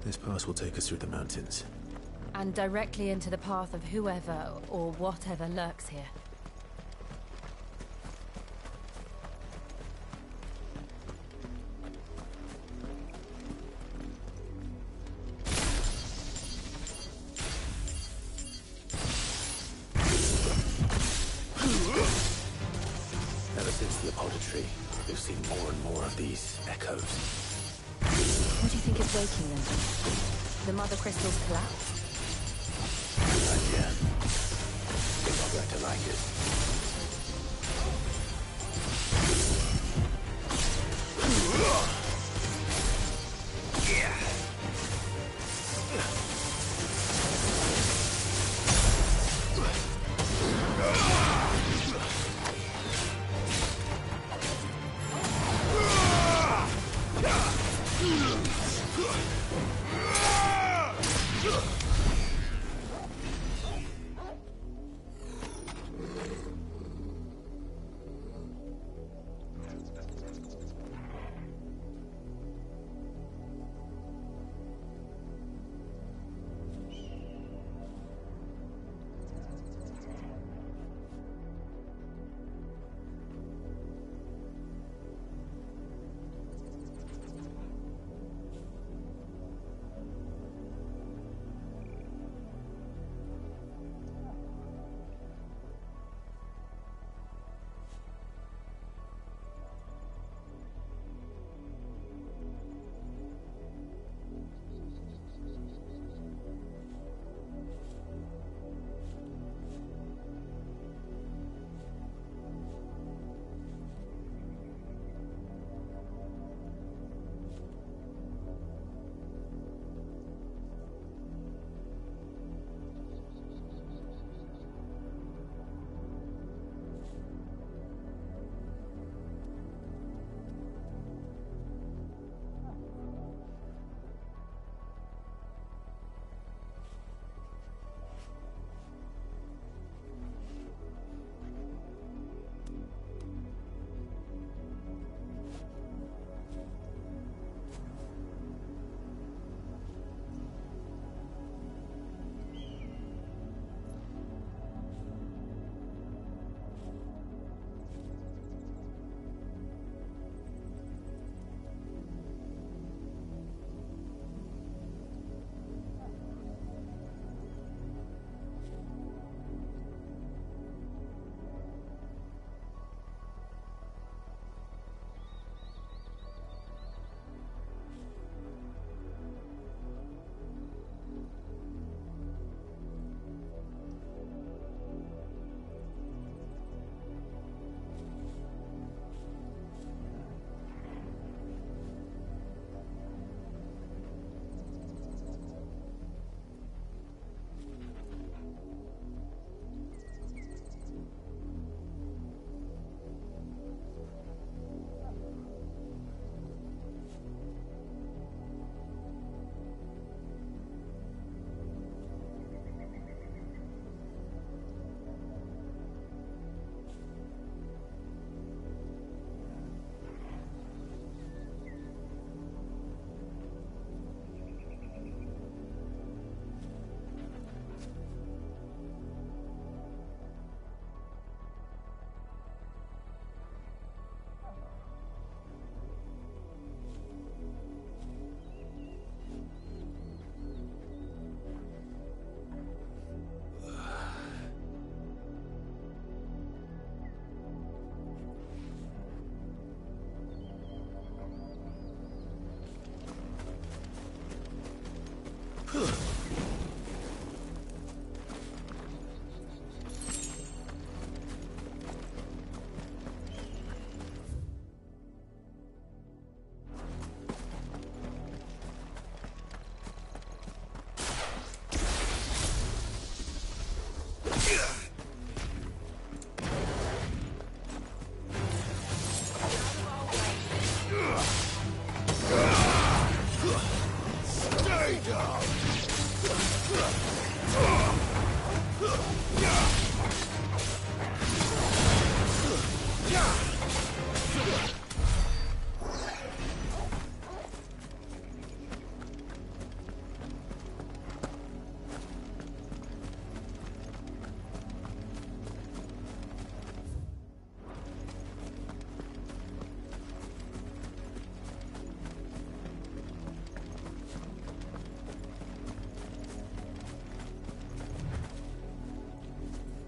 This pass will take us through the mountains. And directly into the path of whoever or whatever lurks here. Ever since the Apollo tree, we've seen more and more of these echoes. What do you think is waking them? The mother crystals collapse? Good idea. They're not going to like it.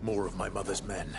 More of my mother's men.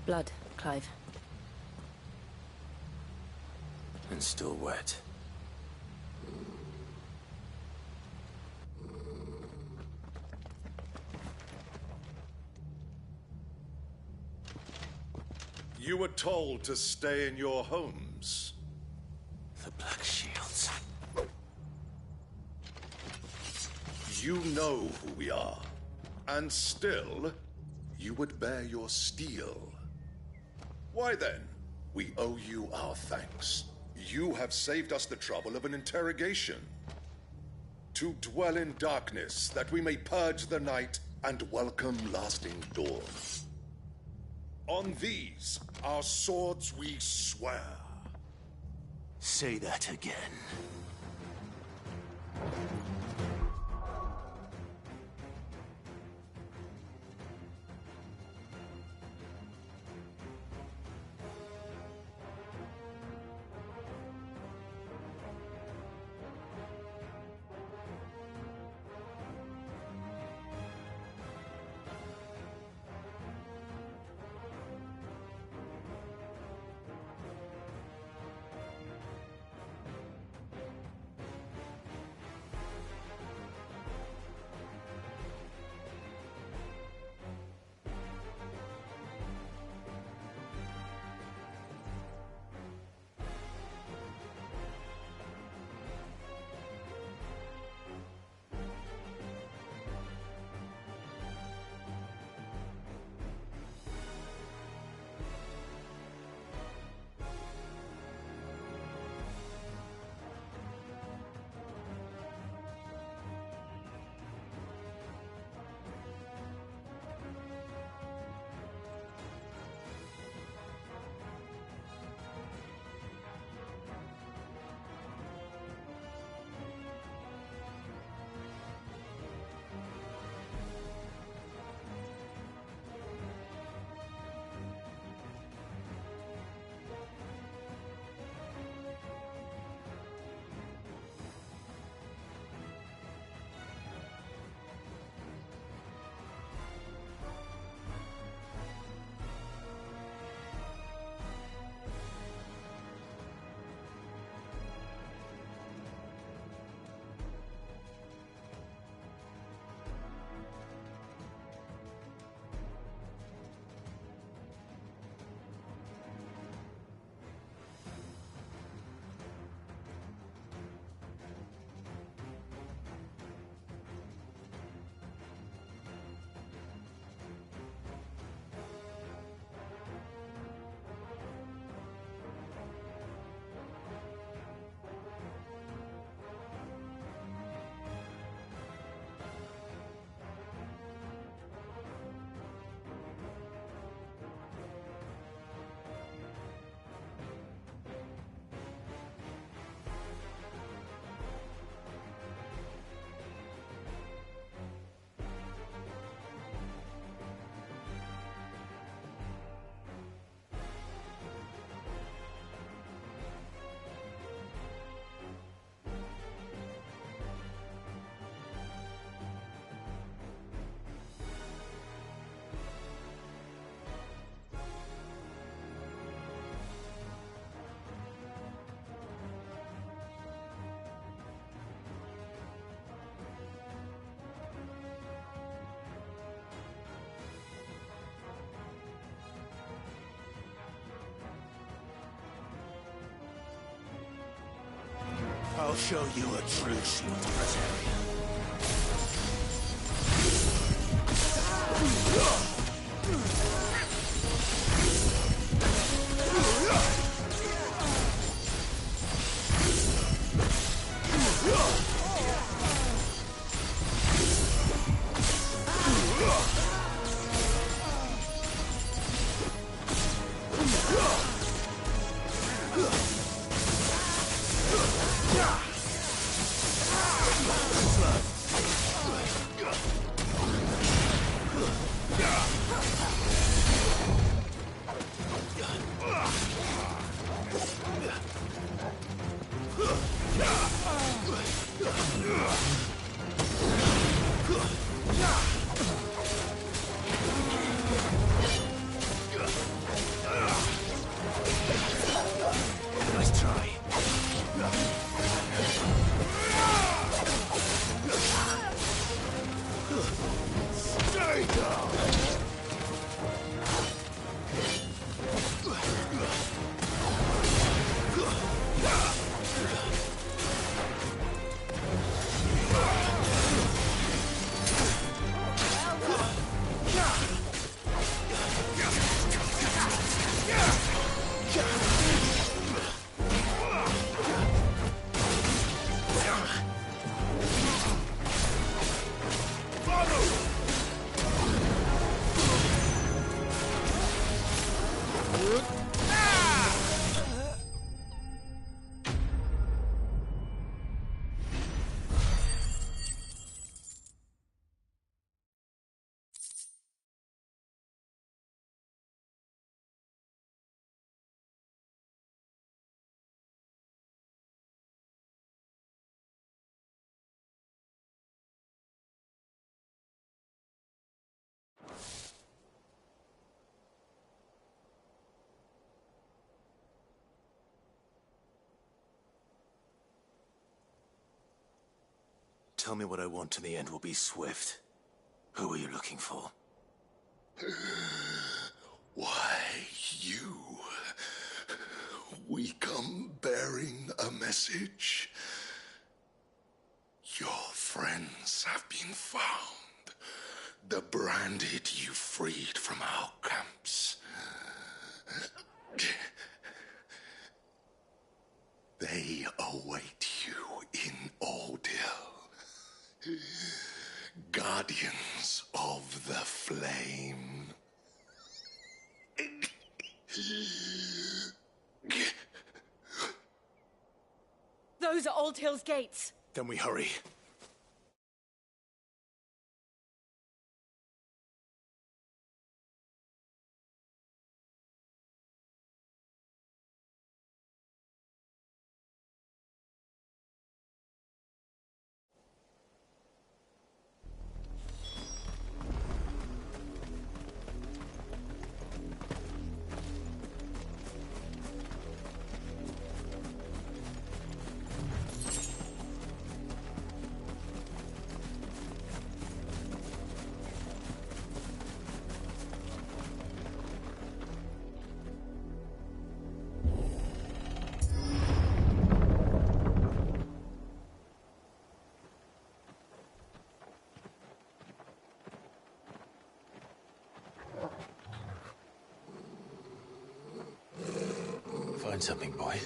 Blood, Clive. And still wet. You were told to stay in your homes. The Black Shields. You know who we are. And still, you would bear your steel. Why then, we owe you our thanks. You have saved us the trouble of an interrogation. To dwell in darkness, that we may purge the night and welcome lasting dawn. On these, our swords we swear. Say that again. show you a true shield Presbyterian. Nice try. Stay down! Tell me what I want and the end will be swift. Who are you looking for? Why, you. We come bearing a message. Your friends have been found. The branded you freed from our camps. They await you in Ordeal. Guardians of the Flame. Those are Old Hill's gates. Then we hurry. Find something, boy.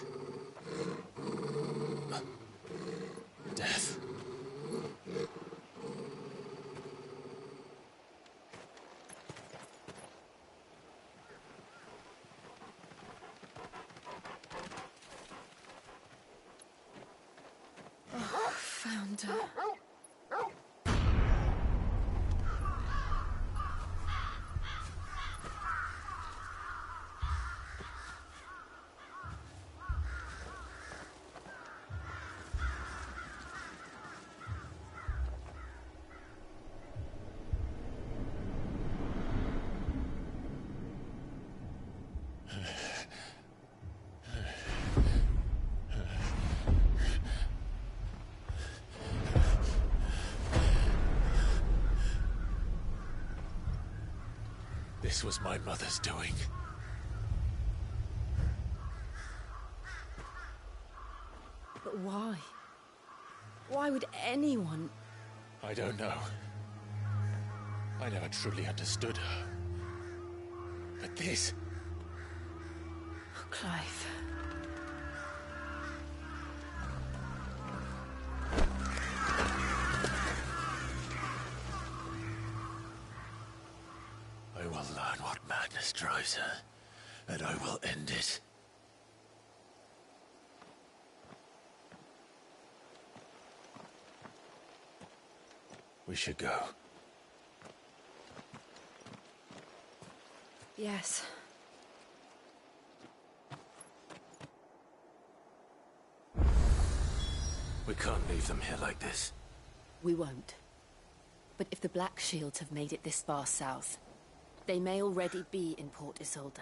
Death. Found her. This was my mother's doing. But why? anyone? I don't know. I never truly understood her. But this... Clive. I will learn what madness drives her, and I will end it. We should go. Yes. We can't leave them here like this. We won't. But if the Black Shields have made it this far south, they may already be in Port Isolde.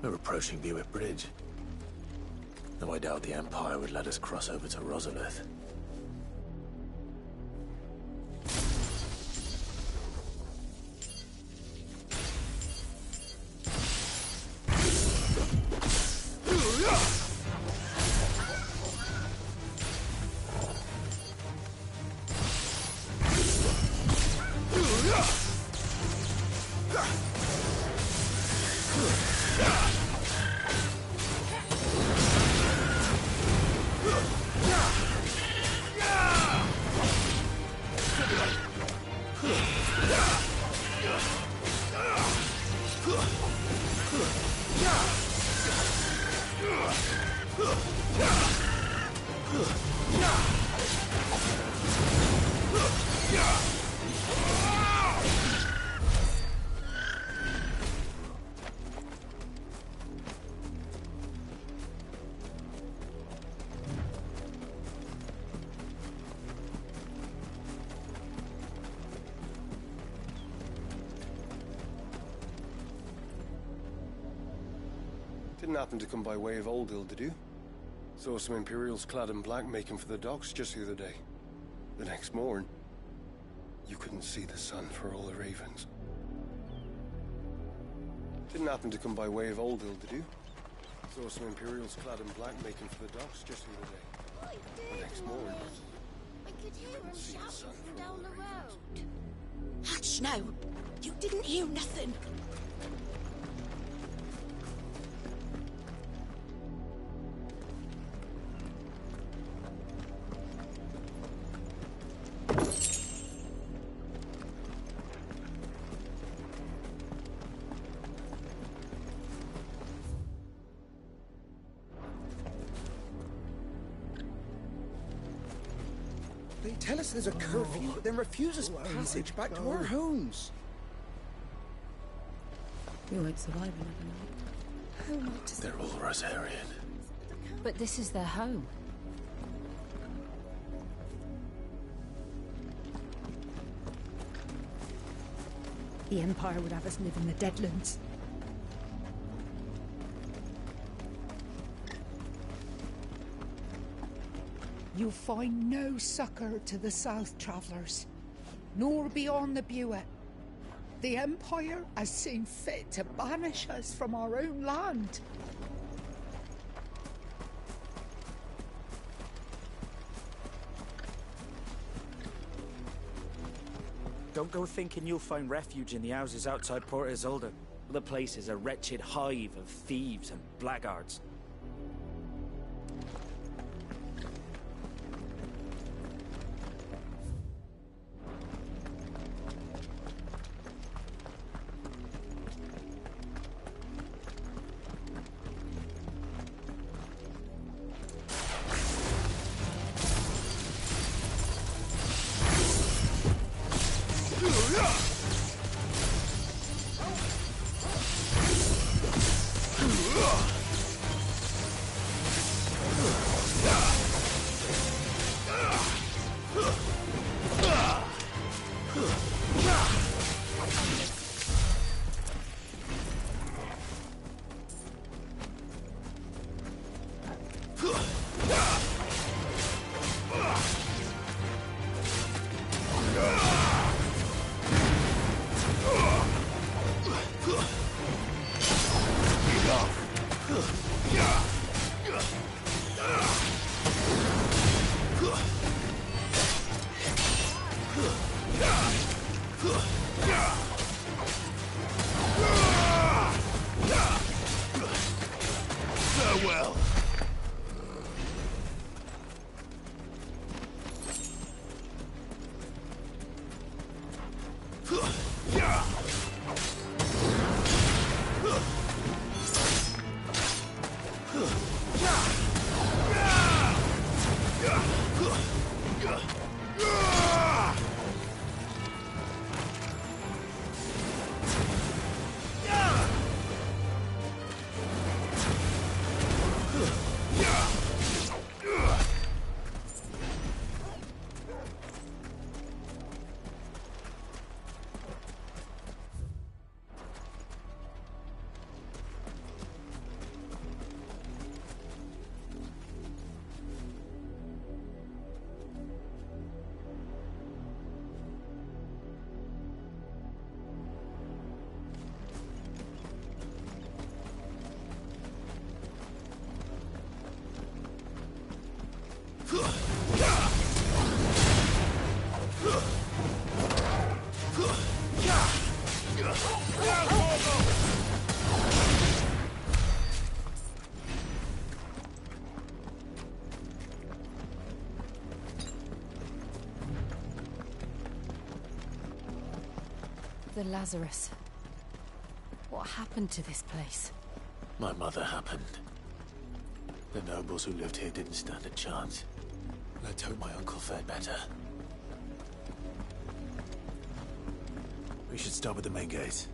We're approaching Buick Bridge. Though I doubt the Empire would let us cross over to Rosalith. Didn't happen to come by way of Oldhill, did you? Saw some Imperials clad in black making for the docks just the other day. The next morn, you couldn't see the sun for all the ravens. Didn't happen to come by way of Oldhill, did you? Saw some Imperials clad in black making for the docks just the other day. The next morn, I could hear couldn't him see the sun shouting from for all down the the ravens. road. Hush now! You didn't hear nothing. They tell us there's a curfew, but then refuse us passage back to our homes. We won't survive another night. They're all Rosarian. But this is their home. The Empire would have us live in the Deadlands. You'll find no succor to the South travellers, nor beyond the Buet. The Empire has seen fit to banish us from our own land. Don't go thinking you'll find refuge in the houses outside Port Isolde. The place is a wretched hive of thieves and blackguards. Farewell. The Lazarus. What happened to this place? My mother happened. The nobles who lived here didn't stand a chance. Let's hope my uncle fared better. We should start with the main gates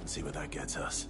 and see where that gets us.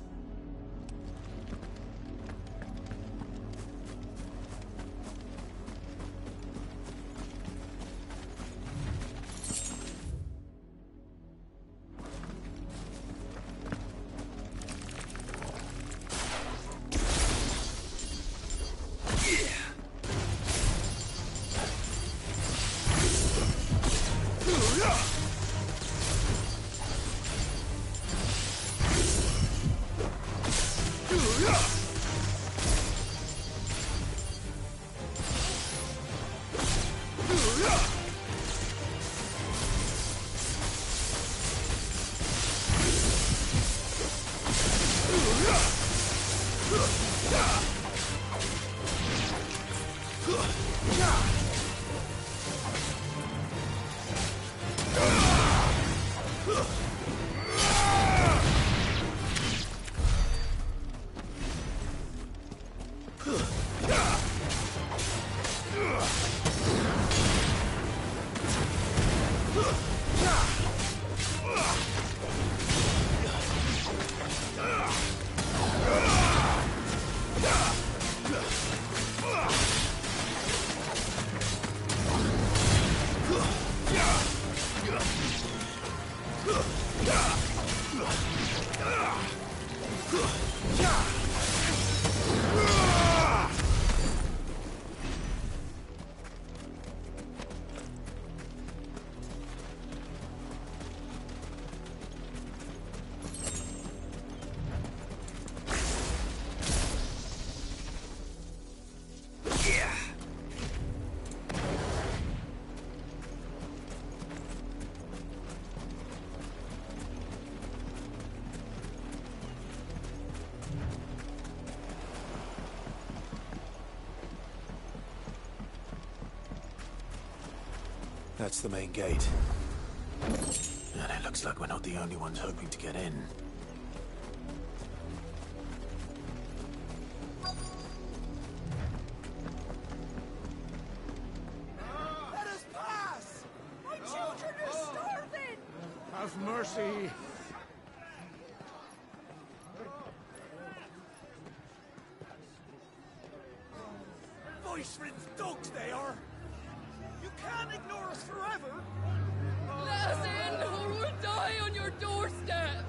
That's the main gate. And it looks like we're not the only ones hoping to get in. Let us pass! My children are starving! Have mercy! Voice-ridden dogs they are! You can't ignore us forever! Let us in, or we'll die on your doorstep!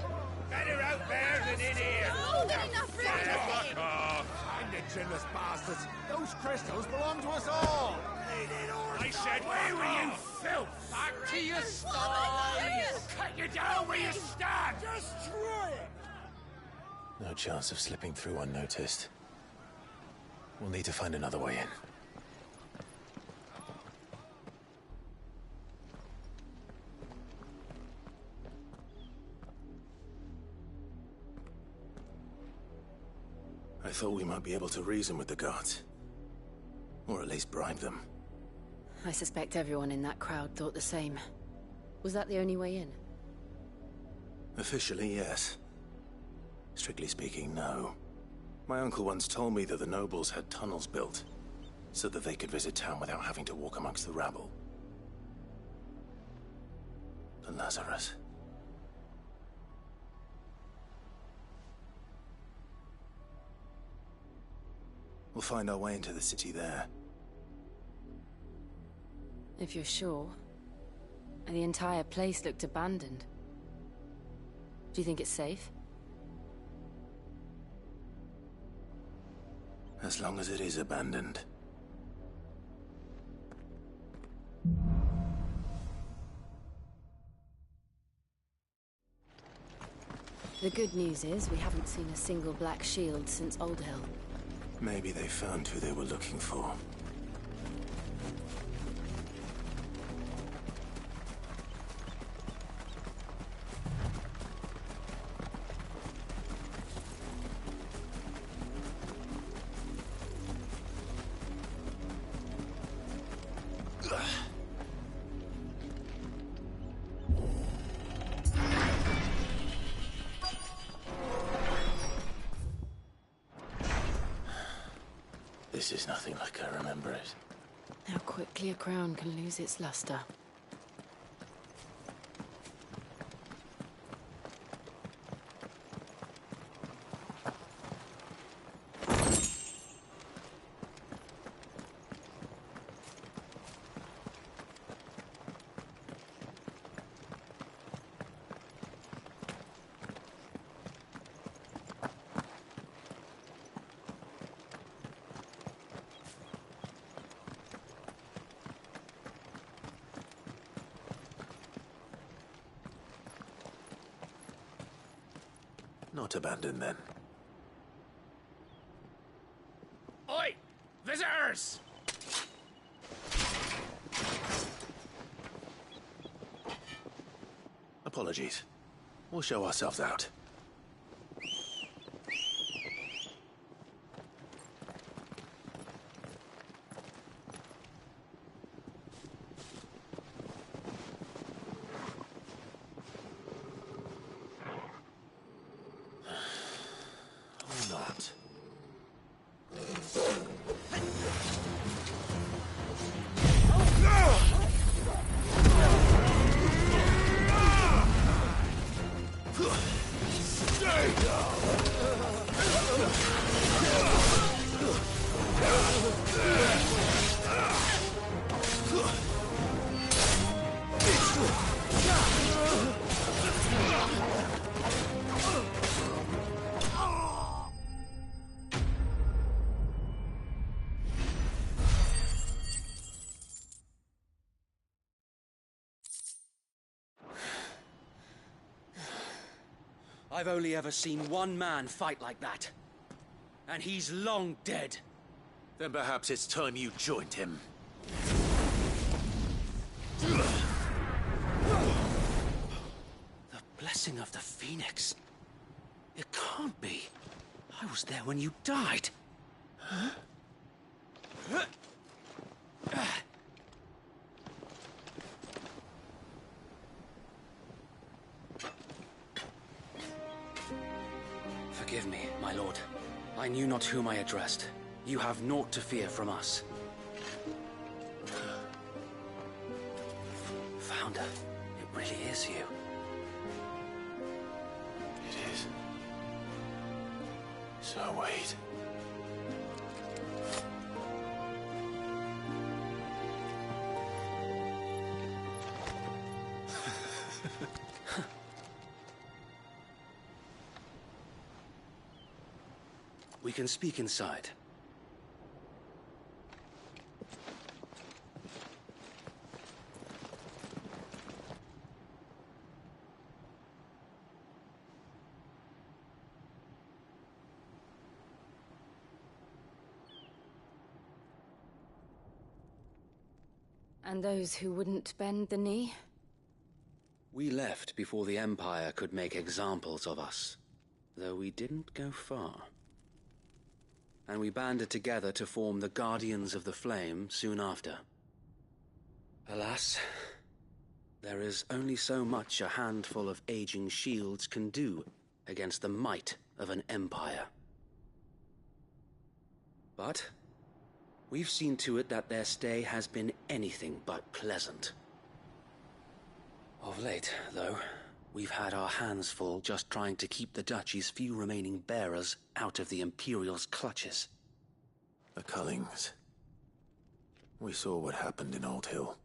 Better out there than in here! More than enough room to Fuck sit. off! Find it, chinless bastards! Those crystals belong to us all! I said, where were you, filth? Back to your sties! Cut you down where you stand! Destroy it! No chance of slipping through unnoticed. We'll need to find another way in. I thought we might be able to reason with the guards. Or at least bribe them. I suspect everyone in that crowd thought the same. Was that the only way in? Officially, yes. Strictly speaking, no. My uncle once told me that the nobles had tunnels built, so that they could visit town without having to walk amongst the rabble. The Lazarus. We'll find our way into the city there. If you're sure. The entire place looked abandoned. Do you think it's safe? As long as it is abandoned. The good news is we haven't seen a single black shield since Old Hill. Maybe they found who they were looking for. This is nothing like I remember it. How quickly a crown can lose its luster. Not abandoned, then. yours! Apologies. We'll show ourselves out. Or not. I've only ever seen one man fight like that. And he's long dead. Then perhaps it's time you joined him. The blessing of the Phoenix. It can't be. I was there when you died. Huh? Forgive me, my lord. I knew not whom I addressed. You have naught to fear from us. Founder, it really is you. It is. So wait. We can speak inside. And those who wouldn't bend the knee? We left before the Empire could make examples of us, though we didn't go far. And we banded together to form the Guardians of the Flame soon after. Alas, there is only so much a handful of aging shields can do against the might of an empire. But we've seen to it that their stay has been anything but pleasant. Of late, though, we've had our hands full just trying to keep the Duchy's few remaining bearers out of the Imperial's clutches. The Cullings. We saw what happened in Old Hill.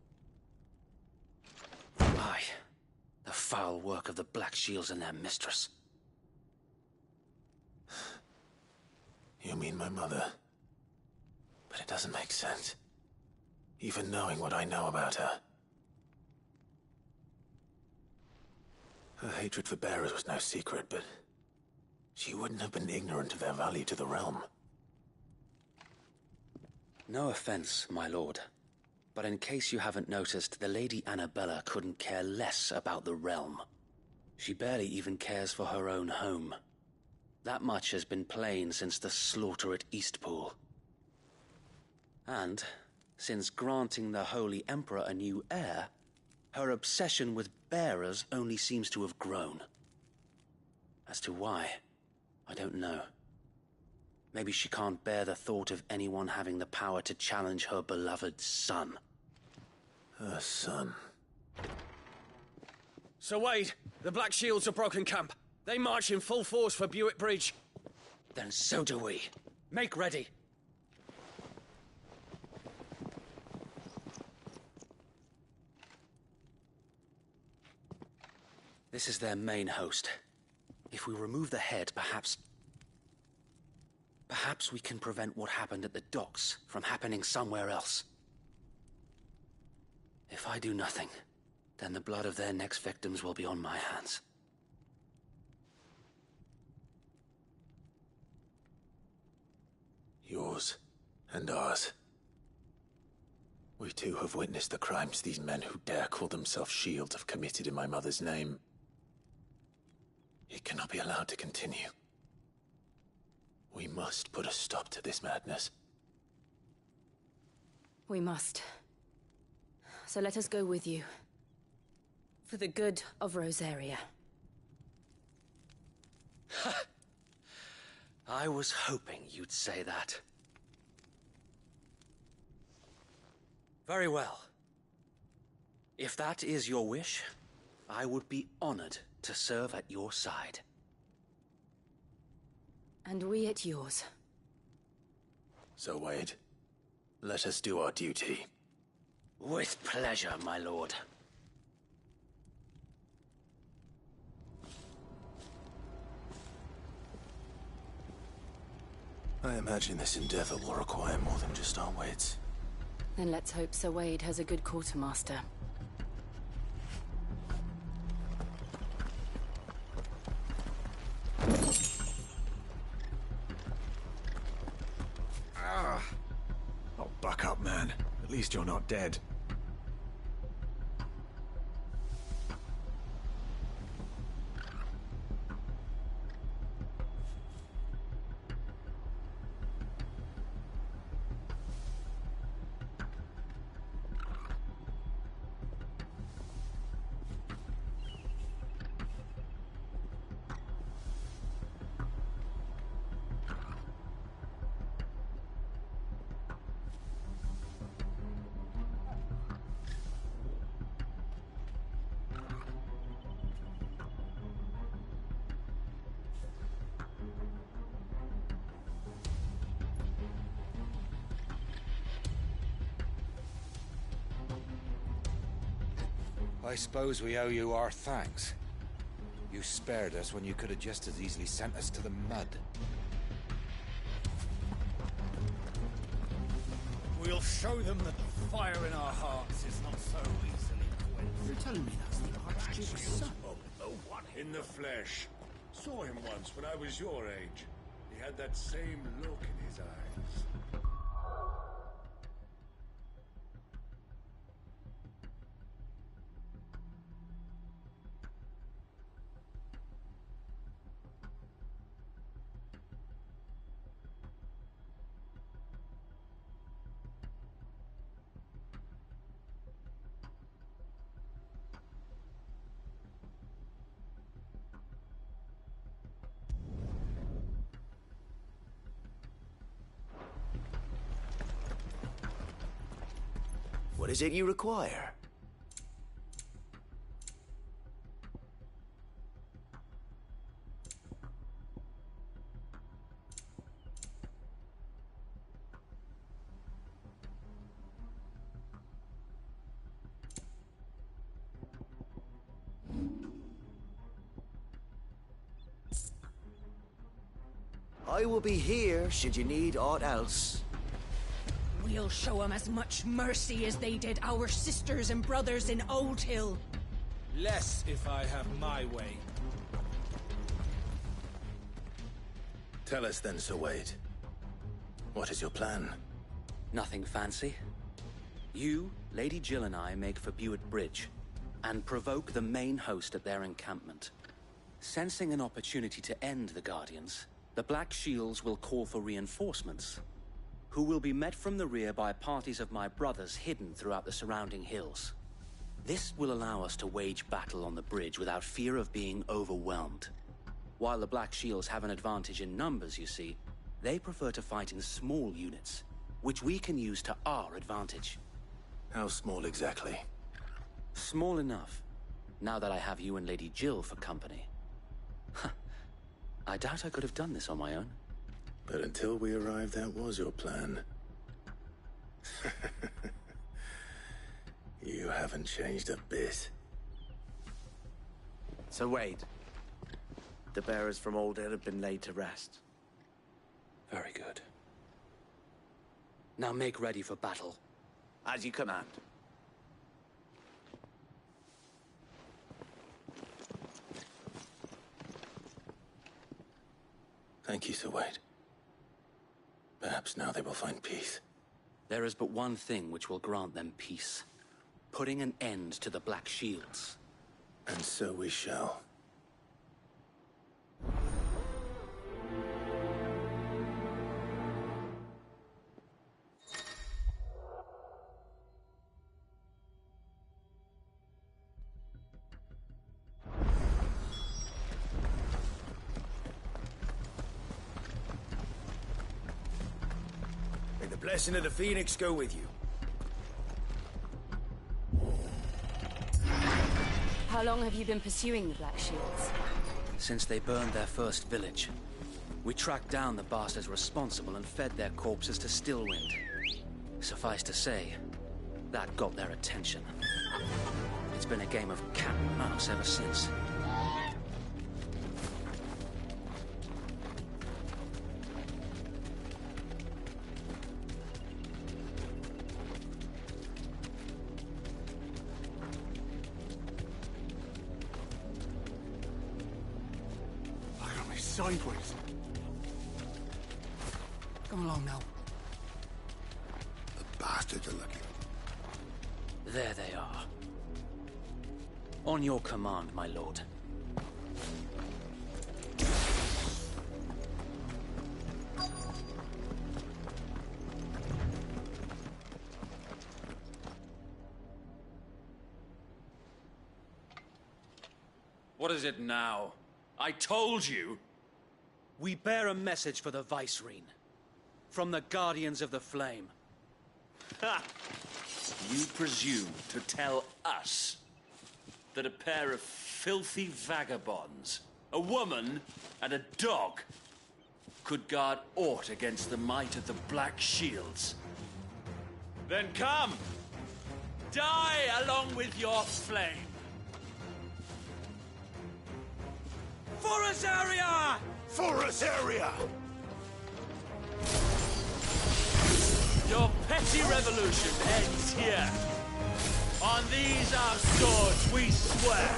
Aye. The foul work of the Black Shields and their mistress. You mean my mother? But it doesn't make sense. Even knowing what I know about her. Her hatred for bearers was no secret, but she wouldn't have been ignorant of their value to the realm. No offense, my lord, but in case you haven't noticed, the Lady Annabella couldn't care less about the realm. She barely even cares for her own home. That much has been plain since the slaughter at Eastpool. And, since granting the Holy Emperor a new heir, her obsession with bearers only seems to have grown. As to why, I don't know. Maybe she can't bear the thought of anyone having the power to challenge her beloved son. Her son? Sir Wade, the Black Shields have broken camp. They march in full force for Buick Bridge. Then so do we. Make ready. This is their main host. If we remove the head, perhaps we can prevent what happened at the docks from happening somewhere else. If I do nothing, then the blood of their next victims will be on my hands. Yours and ours. We too have witnessed the crimes these men who dare call themselves shields have committed in my mother's name. It cannot be allowed to continue. We must put a stop to this madness. We must. So let us go with you. For the good of Rosaria. I was hoping you'd say that. Very well. If that is your wish, I would be honored to serve at your side. And we at yours. So, Wade, let us do our duty. With pleasure, my lord. I imagine this endeavor will require more than just our wits. Then let's hope Sir Wade has a good quartermaster. Oh, buck up, man. At least you're not dead. I suppose we owe you our thanks. You spared us when you could have just as easily sent us to the mud. We'll show them that the fire in our hearts is not so easily quenched. You're telling me that's the Archduke's son? In the flesh. Saw him once when I was your age. He had that same look in his eyes. What is it you require? I will be here should you need aught else. We'll show 'em as much mercy as they did our sisters and brothers in Old Hill. Less if I have my way. Tell us then, Sir Wade. What is your plan? Nothing fancy. You, Lady Jill and I make for Buett Bridge, and provoke the main host at their encampment. Sensing an opportunity to end the Guardians, the Black Shields will call for reinforcements, who will be met from the rear by parties of my brothers hidden throughout the surrounding hills. This will allow us to wage battle on the bridge without fear of being overwhelmed. While the Black Shields have an advantage in numbers, you see, they prefer to fight in small units, which we can use to our advantage. How small exactly? Small enough, now that I have you and Lady Jill for company. I doubt I could have done this on my own. But until we arrived, that was your plan. You haven't changed a bit. So Wade, the bearers from Old Hill have been laid to rest. Very good. Now make ready for battle. As you command. Thank you, Sir Wade. Perhaps now they will find peace. There is but one thing which will grant them peace. Putting an end to the Black Shields. And so we shall. May the blessing of the Phoenix go with you. How long have you been pursuing the Black Shields? Since they burned their first village. We tracked down the bastards responsible and fed their corpses to Stillwind. Suffice to say, that got their attention. It's been a game of cat and mouse ever since. Sideways. Come along now. The bastards are lucky. There they are. On your command, my lord. What is it now? I told you! We bear a message for the Vicereine. From the Guardians of the Flame. Ha! You presume to tell us that a pair of filthy vagabonds, a woman and a dog, could guard aught against the might of the Black Shields? Then come! Die along with your flame! For Azaria! For Azaria! Your petty revolution ends here. On these our swords we swear.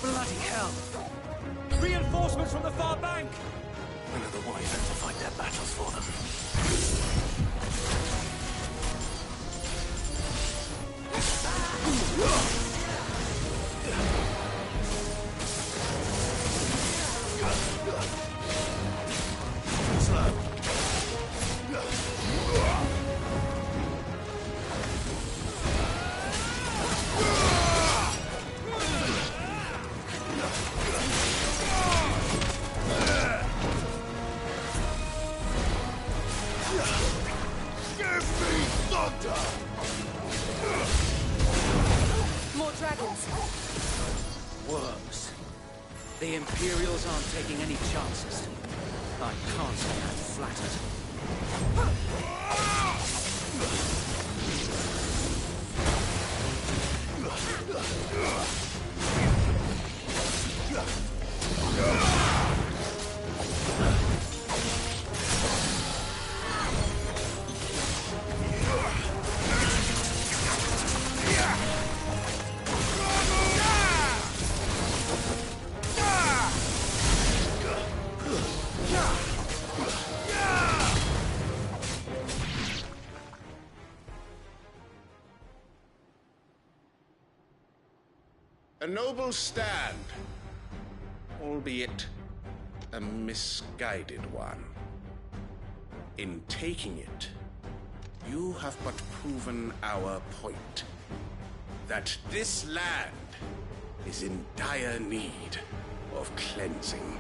Bloody hell! Reinforcements from the far bank! Another wyvern to fight their battles for them. More dragons. Worms. The Imperials aren't taking any chances. I can't say I'm flattered. A noble stand, albeit a misguided one. In taking it, you have but proven our point. That this land is in dire need of cleansing.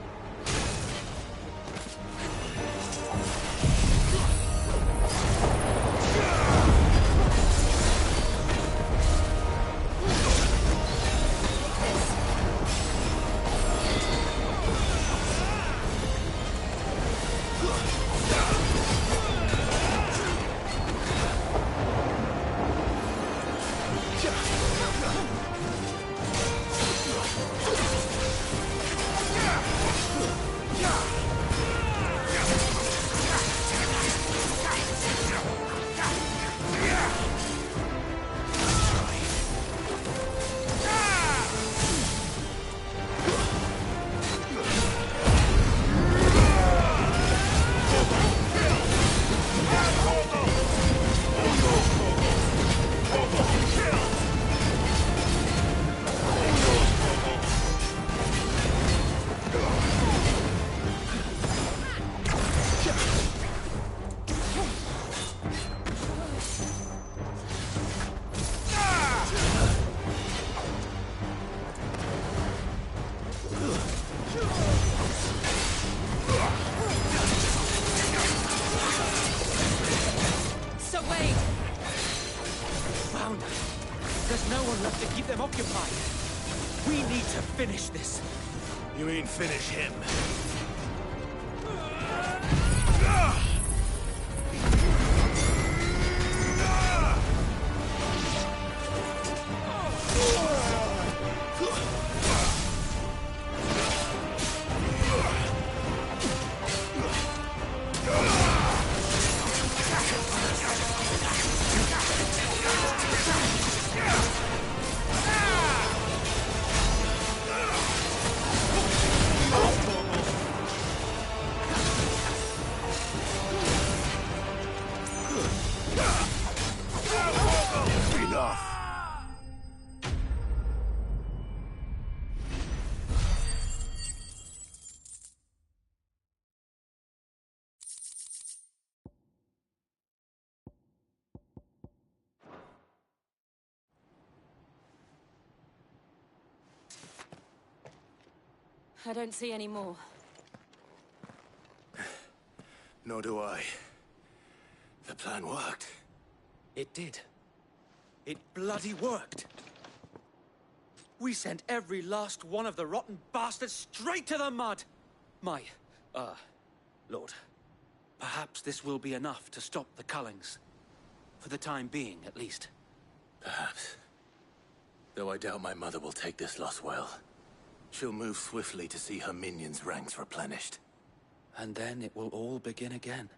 found us. There's no one left to keep them occupied. We need to finish this. You mean finish him? I don't see any more. Nor do I. The plan worked. It did. It bloody worked. We sent every last one of the rotten bastards straight to the mud! Lord, perhaps this will be enough to stop the Cullings. For the time being, at least. Perhaps. Though I doubt my mother will take this loss well. She'll move swiftly to see her minions' ranks replenished. And then it will all begin again.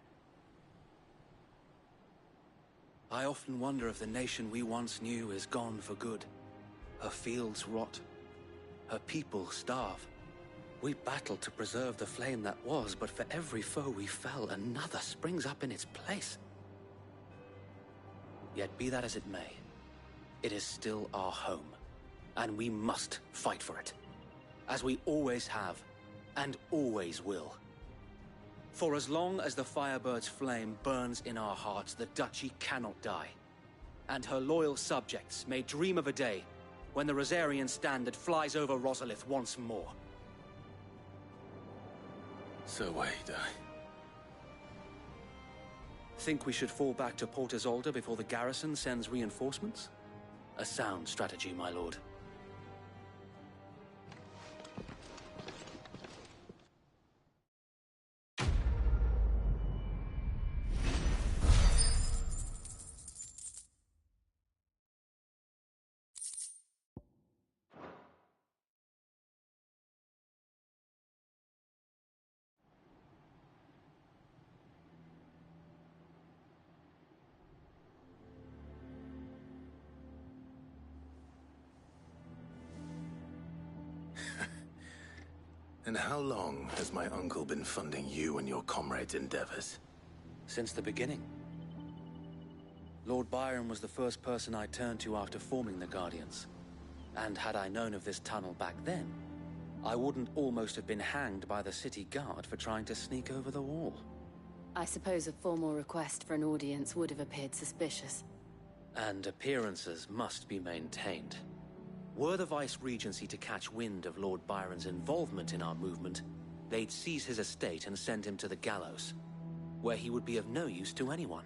I often wonder if the nation we once knew is gone for good. Her fields rot. Her people starve. We battled to preserve the flame that was, but for every foe we fell, another springs up in its place. Yet be that as it may, it is still our home, and we must fight for it. As we always have, and always will. For as long as the Firebird's flame burns in our hearts, the Duchy cannot die. And her loyal subjects may dream of a day when the Rosarian standard flies over Rosalith once more. So wait, Think we should fall back to Port Isolde before the garrison sends reinforcements? A sound strategy, my lord. And how long has my uncle been funding you and your comrades' endeavors? Since the beginning. Lord Byron was the first person I turned to after forming the Guardians. And had I known of this tunnel back then, I wouldn't almost have been hanged by the city guard for trying to sneak over the wall. I suppose a formal request for an audience would have appeared suspicious. And appearances must be maintained. Were the Vice-Regency to catch wind of Lord Byron's involvement in our movement, they'd seize his estate and send him to the gallows, where he would be of no use to anyone.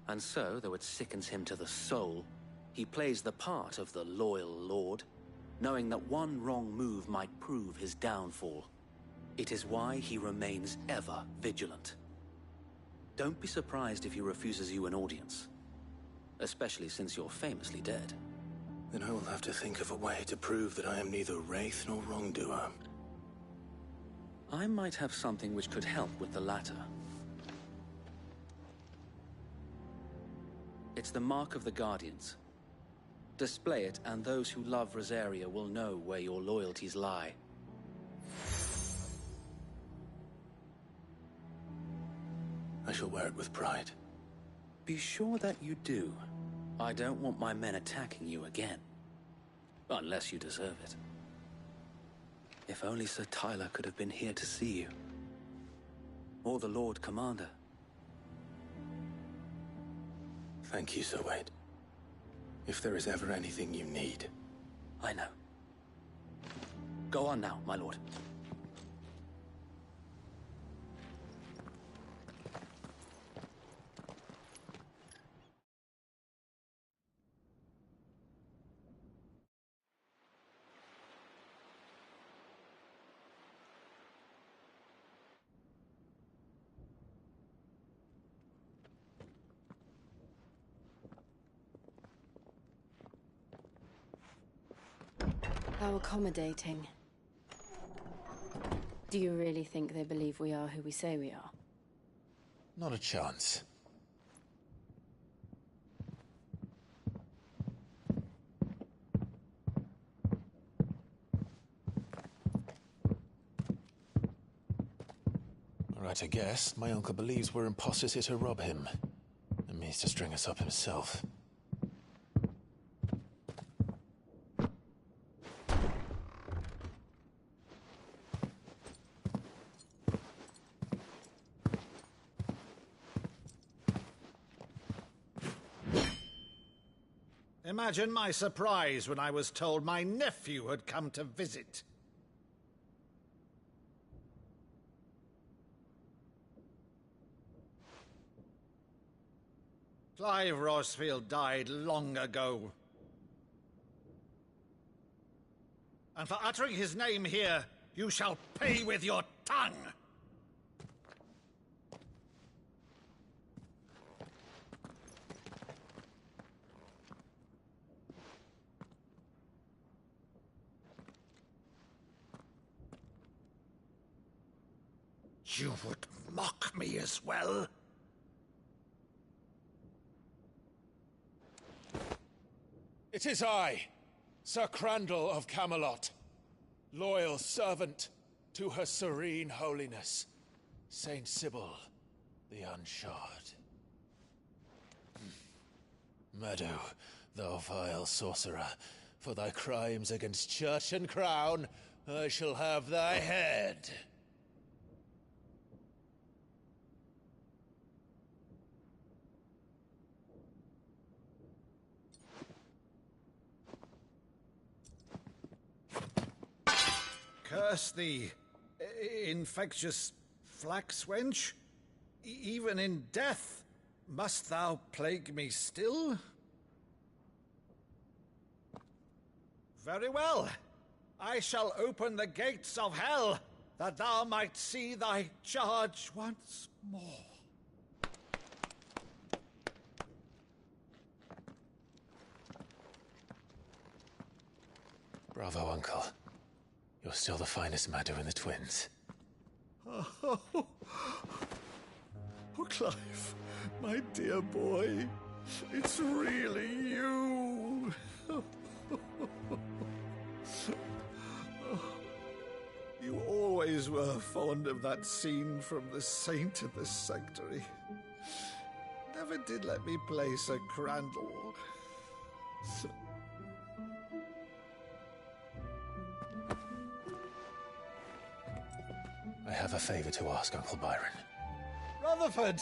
And so, though it sickens him to the soul, he plays the part of the loyal lord, knowing that one wrong move might prove his downfall. It is why he remains ever vigilant. Don't be surprised if he refuses you an audience, especially since you're famously dead. Then I will have to think of a way to prove that I am neither wraith nor wrongdoer. I might have something which could help with the latter. It's the mark of the Guardians. Display it, and those who love Rosaria will know where your loyalties lie. I shall wear it with pride. Be sure that you do. I don't want my men attacking you again. Unless you deserve it. If only Sir Tyler could have been here to see you. Or the Lord Commander. Thank you, Sir Wade. If there is ever anything you need. I know. Go on now, my lord. How accommodating. Do you really think they believe we are who we say we are? Not a chance. Right, I guess. My uncle believes we're imposters here to rob him. And means to string us up himself. Imagine my surprise when I was told my nephew had come to visit. Clive Rosfield died long ago. And for uttering his name here, you shall pay with your tongue! You would mock me as well? It is I, Sir Crandall of Camelot, loyal servant to Her Serene Holiness, Saint Sybil the Unshod. Meadow, thou vile sorcerer, for thy crimes against church and crown, I shall have thy head. Curse thee, infectious flax wench. Even in death, must thou plague me still? Very well. I shall open the gates of hell, that thou might see thy charge once more. Bravo, Uncle. You're still the finest Maddu in the twins. Oh, Clive, my dear boy, it's really you. You always were fond of that scene from The Saint in the Sanctuary. Never did let me play Sir Crandall. I have a favor to ask, Uncle Byron. Rutherford,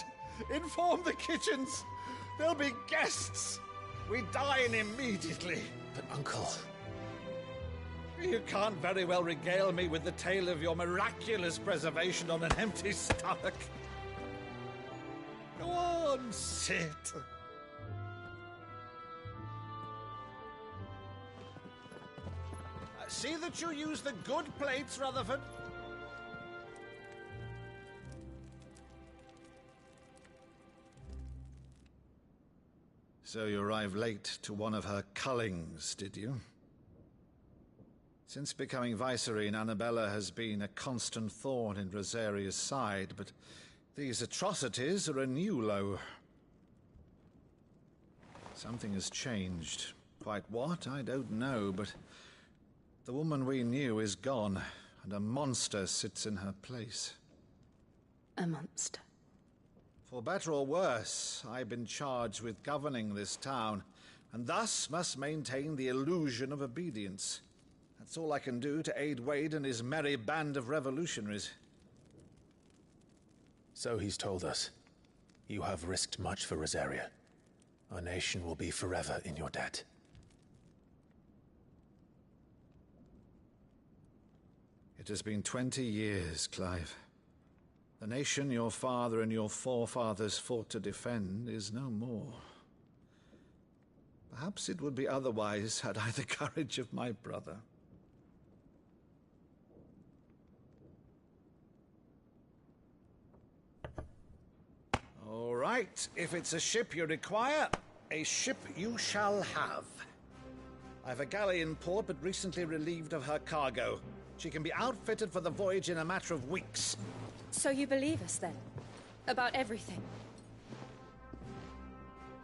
inform the kitchens. There'll be guests. We dine immediately. But, Uncle... You can't very well regale me with the tale of your miraculous preservation on an empty stomach. Go on, sit. See that you use the good plates, Rutherford. So you arrived late to one of her cullings, did you? Since becoming Vicereine, Annabella has been a constant thorn in Rosaria's side, but these atrocities are a new low. Something has changed. Quite what, I don't know, but the woman we knew is gone, and a monster sits in her place. A monster? For better or worse, I've been charged with governing this town, and thus must maintain the illusion of obedience. That's all I can do to aid Wade and his merry band of revolutionaries. So he's told us. You have risked much for Rosaria. Our nation will be forever in your debt. It has been 20 years, Clive. The nation your father and your forefathers fought to defend is no more. Perhaps it would be otherwise had I the courage of my brother. All right, if it's a ship you require, a ship you shall have. I've a galley in port, but recently relieved of her cargo. She can be outfitted for the voyage in a matter of weeks. So you believe us, then? About everything?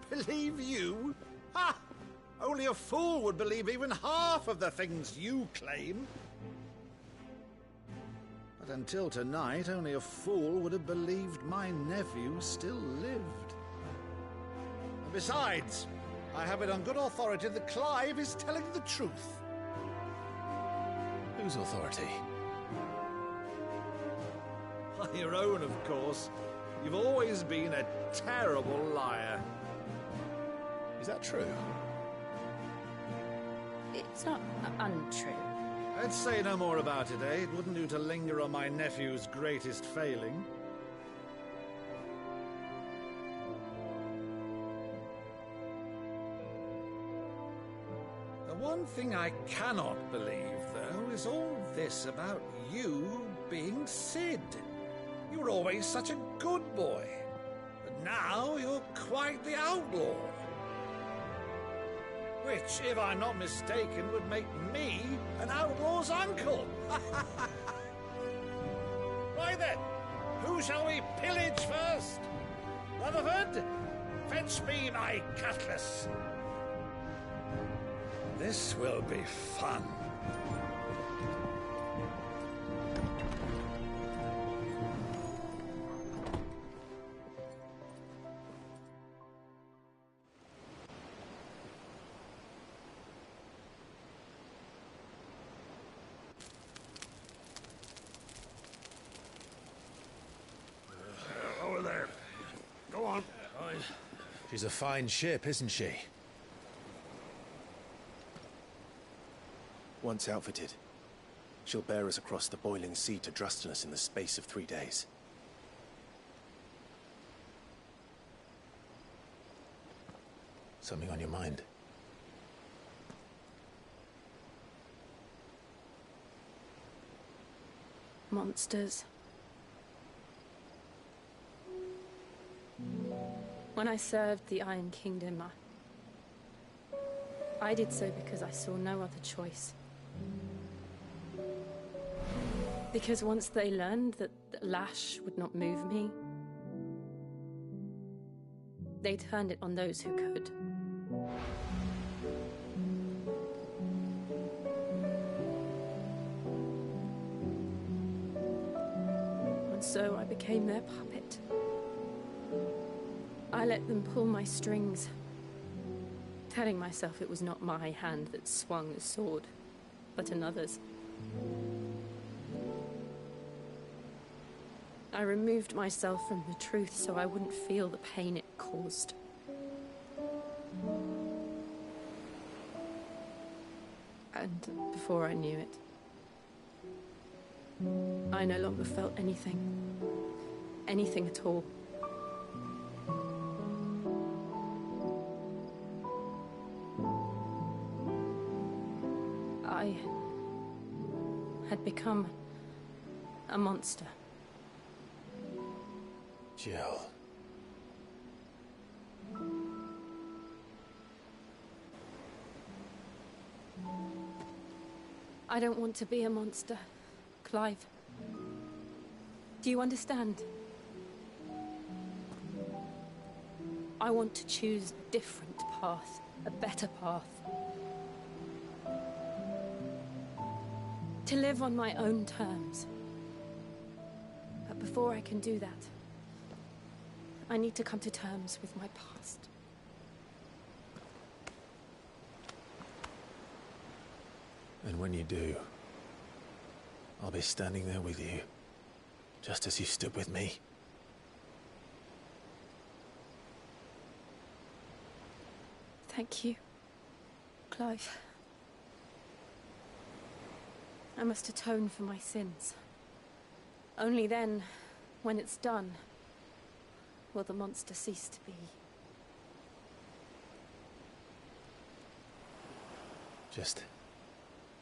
Believe you? Ha! Only a fool would believe even half of the things you claim. But until tonight, only a fool would have believed my nephew still lived. And besides, I have it on good authority that Clive is telling the truth. Whose authority? Your own, of course. You've always been a terrible liar. Is that true? It's not untrue. I'd say no more about it, eh? It wouldn't do to linger on my nephew's greatest failing. The one thing I cannot believe, though, is all this about you being Sid. You were always such a good boy, but now you're quite the outlaw. Which, if I'm not mistaken, would make me an outlaw's uncle. Right then, who shall we pillage first? Rutherford, fetch me my cutlass. This will be fun. Over there. Go on. She's a fine ship, isn't she? Once outfitted, she'll bear us across the boiling sea to Drustinus in the space of 3 days. Something on your mind? Monsters. When I served the Iron Kingdom, I did so because I saw no other choice. Because once they learned that the lash would not move me, they turned it on those who could. And so I became their puppet. I let them pull my strings, telling myself it was not my hand that swung the sword, but another's. I removed myself from the truth so I wouldn't feel the pain it caused. And before I knew it, I no longer felt anything. Anything at all. I had become a monster. Jill. I don't want to be a monster, Clive. Do you understand? I want to choose a different path, a better path. To live on my own terms. But before I can do that, I need to come to terms with my past. And when you do, I'll be standing there with you, just as you stood with me. Thank you, Clive. I must atone for my sins. Only then, when it's done, will the monster cease to be. Just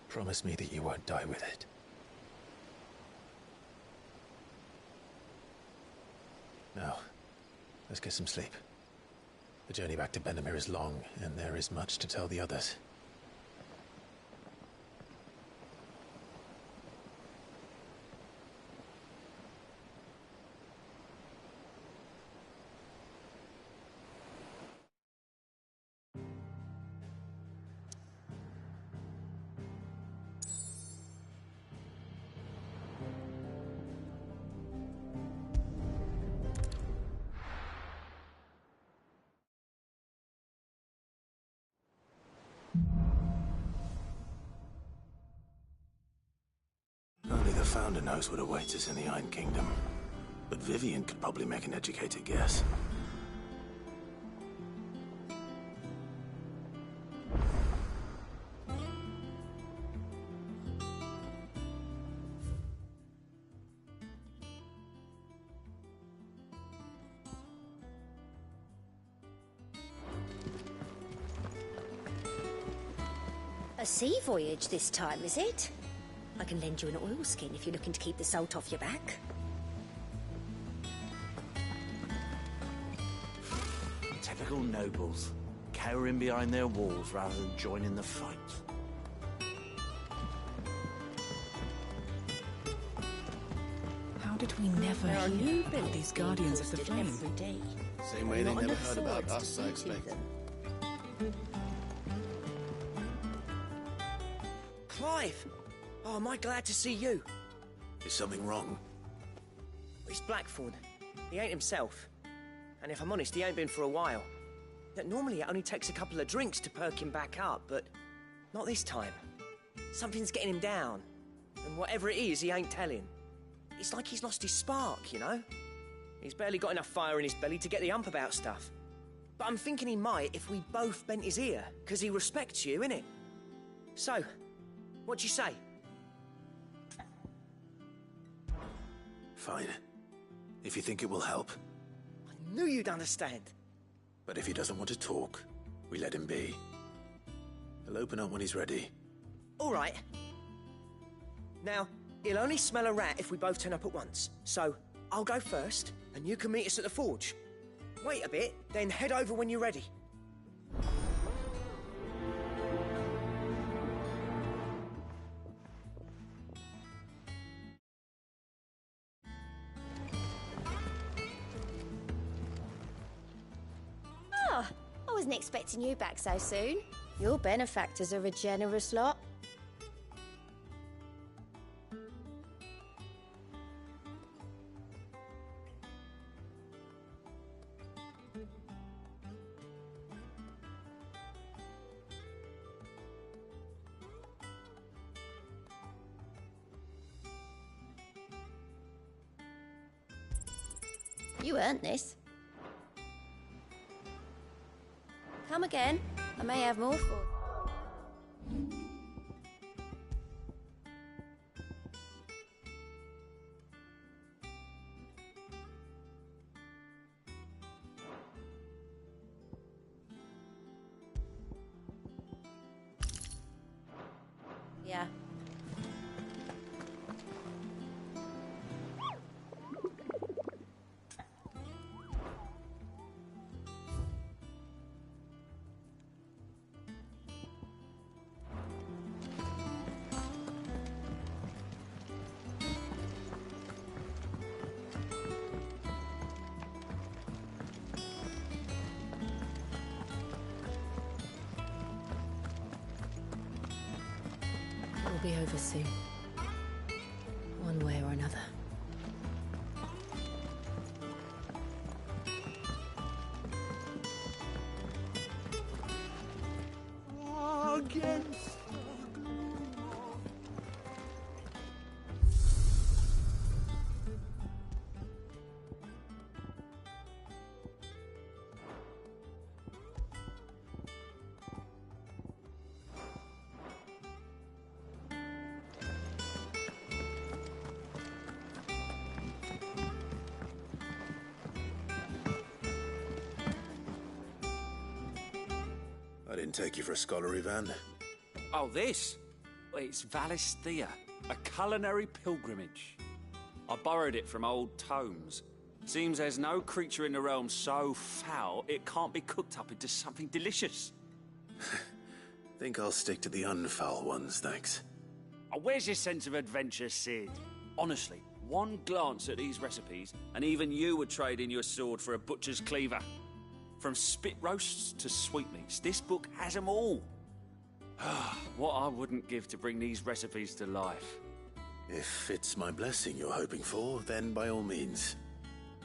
promise me that you won't die with it. Now, let's get some sleep. The journey back to Benamir is long, and there is much to tell the others. Founder knows what awaits us in the Iron Kingdom, but Vivian could probably make an educated guess. A sea voyage this time, is it? I can lend you an oilskin if you're looking to keep the salt off your back. Typical nobles, cowering behind their walls rather than joining the fight. How did we never hear about these Guardians of the Flame? Same way they never heard about us, I expect. Clive! Oh, am I glad to see you? Is something wrong? It's Blackthorn. He ain't himself. And if I'm honest, he ain't been for a while. Normally it only takes a couple of drinks to perk him back up, but not this time. Something's getting him down. And whatever it is, he ain't telling. It's like he's lost his spark, you know? He's barely got enough fire in his belly to get the ump about stuff. But I'm thinking he might if we both bent his ear, because he respects you, innit? So, what'd you say? Fine. If you think it will help. I knew you'd understand. But if he doesn't want to talk, we let him be. He'll open up when he's ready. All right. Now, he'll only smell a rat if we both turn up at once. So, I'll go first, and you can meet us at the forge. Wait a bit, then head over when you're ready. Oh, I wasn't expecting you back so soon. Your benefactors are a generous lot. You earned this. Come again. I may have more for. Yeah. It'll be over soon. One way or another. Against I didn't take you for a scholarly van. Oh, this? It's Valisthea, a culinary pilgrimage. I borrowed it from old tomes. Seems there's no creature in the realm so foul it can't be cooked up into something delicious. Think I'll stick to the unfoul ones, thanks. Oh, where's your sense of adventure, Sid? Honestly, one glance at these recipes, and even you would trade in your sword for a butcher's cleaver. From spit roasts to sweetmeats, this book has them all. What I wouldn't give to bring these recipes to life. If it's my blessing you're hoping for, then by all means.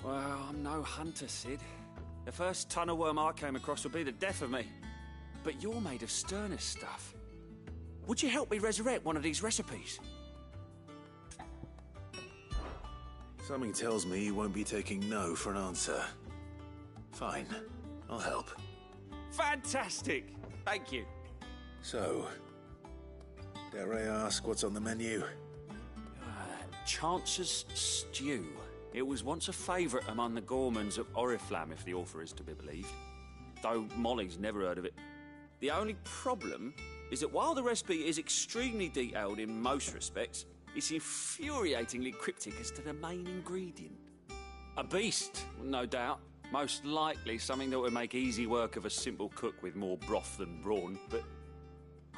Well, I'm no hunter, Sid. The first tunnel worm I came across would be the death of me. But you're made of sterner stuff. Would you help me resurrect one of these recipes? Something tells me you won't be taking no for an answer. Fine, I'll help. Fantastic! Thank you. So, dare I ask what's on the menu? Chance's Stew. It was once a favourite among the gourmands of Oriflamme, if the author is to be believed. Though Molly's never heard of it. The only problem is that while the recipe is extremely detailed in most respects, it's infuriatingly cryptic as to the main ingredient. A beast, no doubt. Most likely something that would make easy work of a simple cook with more broth than brawn, but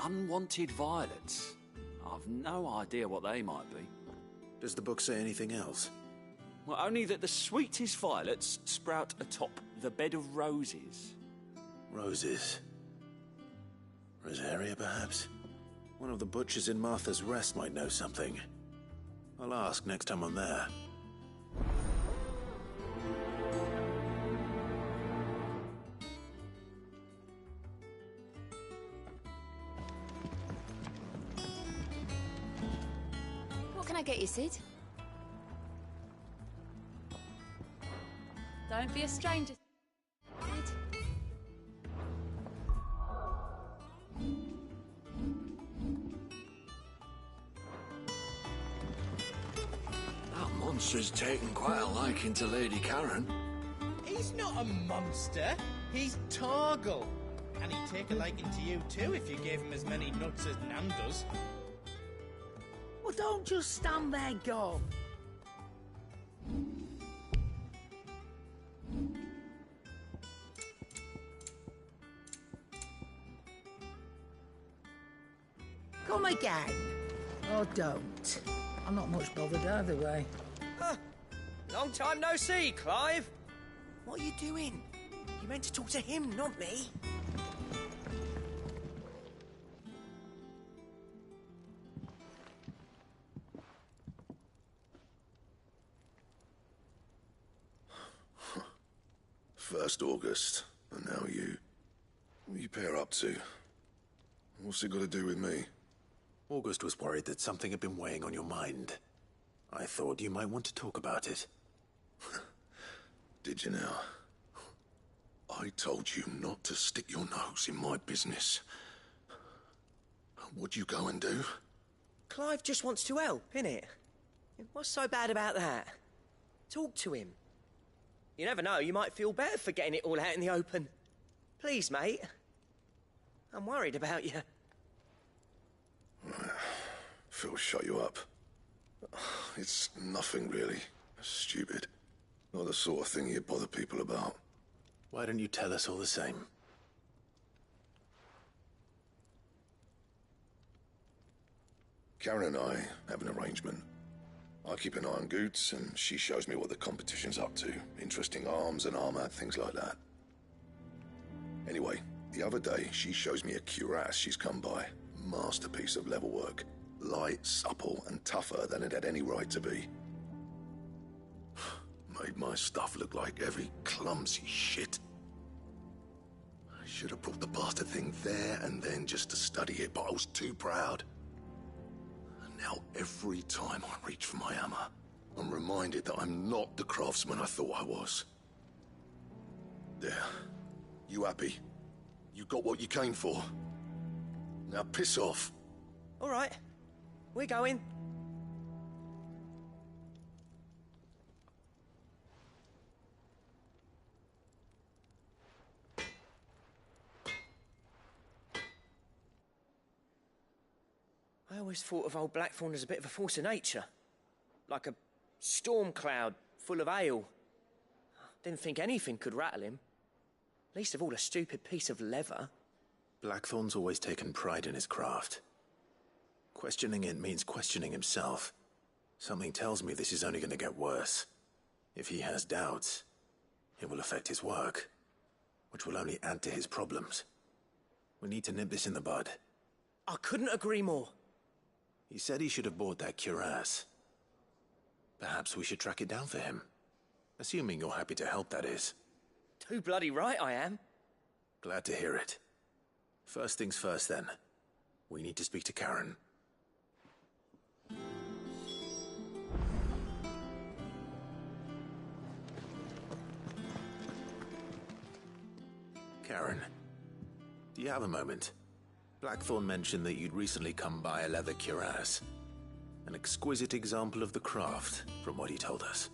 unwanted violets. I've no idea what they might be. Does the book say anything else? Well, only that the sweetest violets sprout atop the bed of roses. Roses. Rosaria, perhaps? One of the butchers in Martha's Rest might know something. I'll ask next time I'm there. What can I get you, Sid? Don't be a stranger. That monster's taken quite a liking to Lady Karen. He's not a monster. He's Torgal. And he'd take a liking to you too if you gave him as many nuts as Nan does. Well, don't just stand there, go. Come again. Or don't. I'm not much bothered either way. Long time no see, Clive. What are you doing? You meant to talk to him, not me. First August, and now you. What are you pair up to? What's it got to do with me? August was worried that something had been weighing on your mind. I thought you might want to talk about it. Did you now? I told you not to stick your nose in my business. What'd you go and do? Clive just wants to help, innit? What's so bad about that? Talk to him. You never know, you might feel better for getting it all out in the open. Please, mate. I'm worried about you. Phil shut you up. It's nothing really. Stupid. Not the sort of thing you bother people about. Why don't you tell us all the same? Karen and I have an arrangement. I keep an eye on Goots, and she shows me what the competition's up to. Interesting arms and armor, things like that. Anyway, the other day, she shows me a cuirass she's come by. Masterpiece of level work. Light, supple, and tougher than it had any right to be. Made my stuff look like every clumsy shit. I should have brought the bastard thing there and then just to study it, but I was too proud. And now every time I reach for my hammer, I'm reminded that I'm not the craftsman I thought I was. There. You happy? You got what you came for. Now piss off. All right. We're going. I always thought of old Blackthorn as a bit of a force of nature. Like a storm cloud full of ale. Didn't think anything could rattle him. Least of all a stupid piece of leather. Blackthorn's always taken pride in his craft. Questioning it means questioning himself. Something tells me this is only going to get worse. If he has doubts, it will affect his work, which will only add to his problems. We need to nip this in the bud. I couldn't agree more. He said he should have bought that cuirass. Perhaps we should track it down for him. Assuming you're happy to help, that is. Too bloody right I am. Glad to hear it. First things first, then. We need to speak to Karen. Karen, do you have a moment? Blackthorn mentioned that you'd recently come by a leather cuirass. An exquisite example of the craft, from what he told us.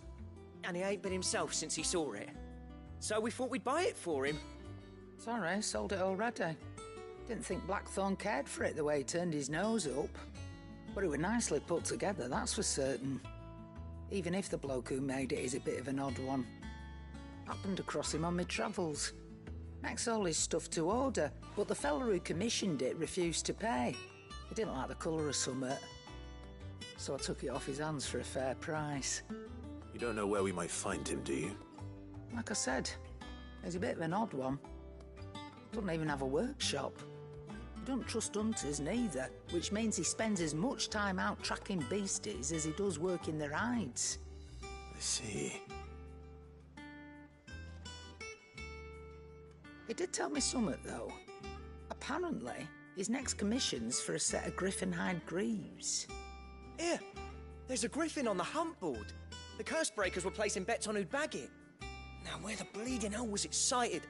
And he ain't been himself since he saw it. So we thought we'd buy it for him. Sorry, sold it already. Didn't think Blackthorn cared for it the way he turned his nose up. But it was nicely put together, that's for certain. Even if the bloke who made it is a bit of an odd one. Happened across him on my travels. Makes all his stuff to order, but the fella who commissioned it refused to pay. He didn't like the colour of summit. So I took it off his hands for a fair price. You don't know where we might find him, do you? Like I said, he's a bit of an odd one. Doesn't even have a workshop. He don't trust hunters neither, which means he spends as much time out tracking beasties as he does working their hides. I see. He did tell me something, though. Apparently, his next commission's for a set of griffin hide greaves. Here, there's a griffin on the hunt board. The curse breakers were placing bets on who'd bag it. Now, where the bleeding hell was it sighted?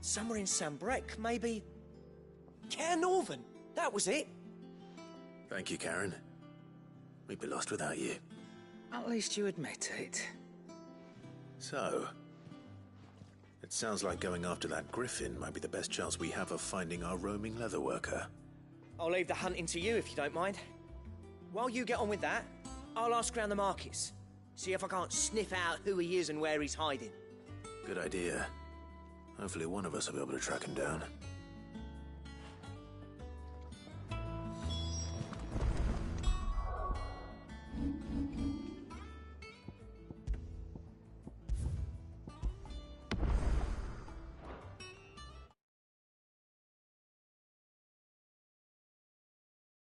Somewhere in Sambrec, maybe? Care Northern, that was it. Thank you, Karen. We'd be lost without you. At least you admit it. So, it sounds like going after that griffin might be the best chance we have of finding our roaming leatherworker. I'll leave the hunting to you if you don't mind. While you get on with that, I'll ask around the markets. See if I can't sniff out who he is and where he's hiding. Good idea. Hopefully one of us will be able to track him down.